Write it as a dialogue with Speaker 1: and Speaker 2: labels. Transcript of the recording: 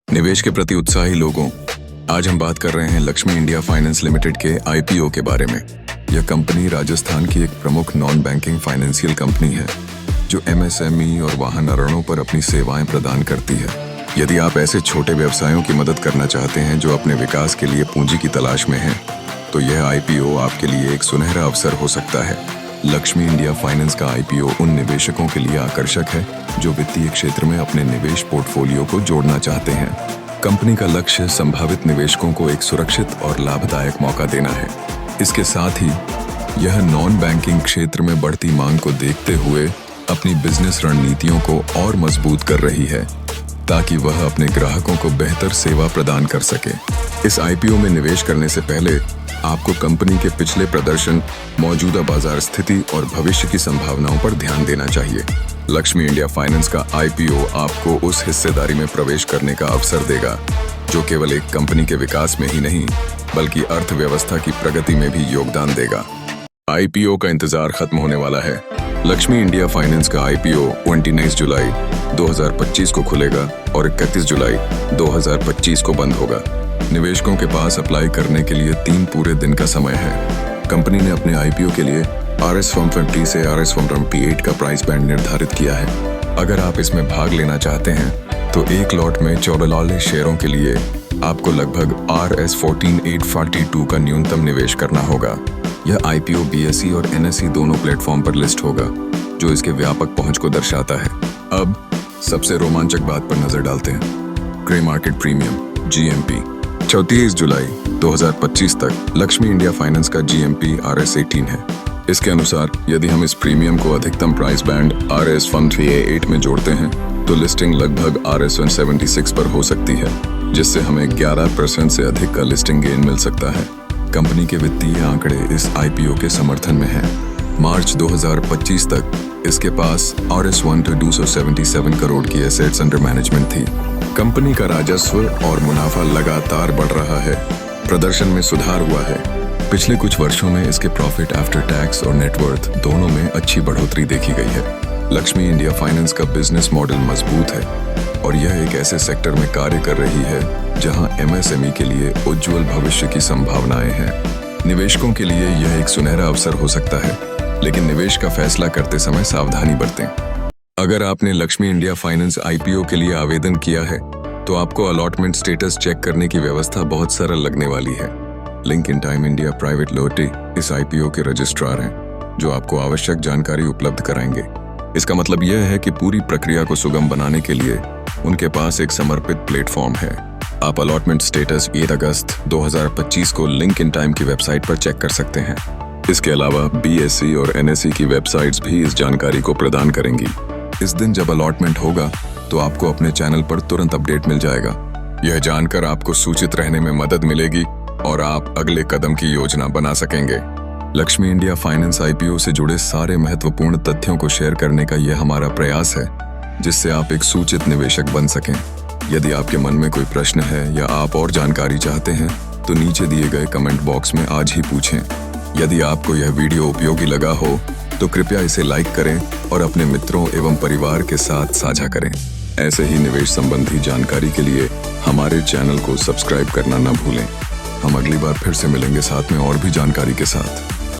Speaker 1: निवेश के प्रति उत्साही लोगों, आज हम बात कर रहे हैं लक्ष्मी इंडिया फाइनेंस लिमिटेड के आईपीओ के बारे में। यह कंपनी राजस्थान की एक प्रमुख नॉन बैंकिंग फाइनेंशियल कंपनी है जो एमएसएमई और वाहन ऋणों पर अपनी सेवाएं प्रदान करती है। यदि आप ऐसे छोटे व्यवसायों की मदद करना चाहते हैं जो अपने विकास के लिए पूंजी की तलाश में हैं, तो यह आईपीओ आपके लिए एक सुनहरा अवसर हो सकता है। लक्ष्मी इंडिया फाइनेंस का आईपीओ उन निवेशकों के लिए आकर्षक है जो वित्तीय क्षेत्र में अपने निवेश पोर्टफोलियो को जोड़ना चाहते हैं। कंपनी का लक्ष्य संभावित निवेशकों को एक सुरक्षित और लाभदायक मौका देना है। इसके साथ ही यह नॉन बैंकिंग क्षेत्र में बढ़ती मांग को देखते हुए अपनी बिजनेस रणनीतियों को और मजबूत कर रही है ताकि वह अपने ग्राहकों को बेहतर सेवा प्रदान कर सके। इस आईपीओ में निवेश करने से पहले आपको कंपनी के पिछले प्रदर्शन, मौजूदा बाजार स्थिति और भविष्य की संभावनाओं पर ध्यान देना चाहिए। लक्ष्मी इंडिया फाइनेंस का आईपीओ आपको उस हिस्सेदारी में प्रवेश करने का अवसर देगा जो केवल एक कंपनी के विकास में ही नहीं बल्कि अर्थव्यवस्था की प्रगति में भी योगदान देगा। आईपीओ का इंतजार खत्म होने वाला है। लक्ष्मी इंडिया फाइनेंस का आईपीओ 29 जुलाई 2025 को खुलेगा और 31 जुलाई 2025 को बंद होगा। निवेशकों के पास अप्लाई करने के लिए 3 पूरे दिन का समय है। कंपनी ने अपने आईपीओ के लिए RS Firm 50 से RS Firm P8 का प्राइस बैंड निर्धारित किया है। अगर आप इसमें भाग लेना चाहते हैं तो एक लॉट में 14 शेयरों के लिए आपको लगभग RS 14842 का न्यूनतम निवेश करना होगा। यह आईपीओ BSE और NSE दोनों प्लेटफॉर्म पर लिस्ट होगा जो इसके व्यापक पहुंच को दर्शाता है। अब सबसे रोमांचक बात पर नजर डालते हैं। ग्रे मार्केट प्रीमियम GMP 34 जुलाई 2025 तक लक्ष्मी इंडिया फाइनेंस का GMP RS 18 है। इसके अनुसार यदि हम इस प्रीमियम को अधिकतम price band RS Firm 3A8 में जोड़ते हैं तो लिस्टिंग लगभग RS 176 पर हो सकती है, जिससे हमें 11% से अधिक का लिस्टिंग गेन मिल सकता है। कंपनी के वित्तीय आंकड़े इस आईपीओ के समर्थन में हैं। मार्च 2025 तक इसके पास RS 1 to 277 करोड़ की एसेट्स अंडर मैनेजमेंट थी। कंपनी का राजस्व और मुनाफा लगातार बढ़ रहा है। प्रदर्शन में सुधार हुआ है। पिछले कुछ वर्षों में इसके प्रॉफिट आफ्टर टैक्स और नेटवर्थ दोनों में अच्छी बढ़ोतरी देखी गई है। लक्ष्मी इंडिया फाइनेंस का बिजनेस मॉडल मजबूत है और यह एक ऐसे सेक्टर में कार्य कर रही है जहां एमएसएमई के लिए उज्जवल भविष्य की संभावनाएं हैं। निवेशकों के लिए यह एक सुनहरा अवसर हो सकता है, लेकिन निवेश का फैसला करते समय सावधानी बरतें। अगर आपने लक्ष्मी इंडिया फाइनेंस आईपीओ के लिए आवेदन किया है तो आपको अलॉटमेंट स्टेटस चेक करने की व्यवस्था बहुत सरल लगने वाली है। Link in time India private limited इस आईपीओ के रजिस्ट्रार हैं जो आपको आवश्यक जानकारी उपलब्ध कराएंगे। इसका मतलब यह है कि पूरी प्रक्रिया को सुगम बनाने के लिए उनके पास एक समर्पित प्लेटफॉर्म है। आप अलॉटमेंट स्टेटस 1 अगस्त 2025 को लिंक इन टाइम की वेबसाइट पर चेक कर सकते हैं। इसके अलावा BSE और NSE की वेबसाइट्स भी इस जानकारी को प्रदान करेंगी। इस दिन जब अलॉटमेंट होगा तो आपको अपने चैनल पर तुरंत अपडेट मिल जाएगा। यह जानकर आपको सूचित रहने में मदद मिलेगी और आप अगले कदम की योजना बना सकेंगे। लक्ष्मी इंडिया फाइनेंस आईपीओ से जुड़े सारे महत्वपूर्ण तथ्यों को शेयर करने का यह हमारा प्रयास है जिससे आप एक सूचित निवेशक बन सकें। यदि आपके मन में कोई प्रश्न है या आप और जानकारी चाहते हैं तो नीचे दिए गए कमेंट बॉक्स में आज ही पूछें। यदि आपको यह वीडियो उपयोगी लगा हो तो कृपया इसे लाइक करें और अपने मित्रों एवं परिवार के साथ साझा करें। ऐसे ही निवेश संबंधी जानकारी के लिए हमारे चैनल को सब्सक्राइब करना न भूलें। हम अगली बार फिर से मिलेंगे साथ में और भी जानकारी के साथ।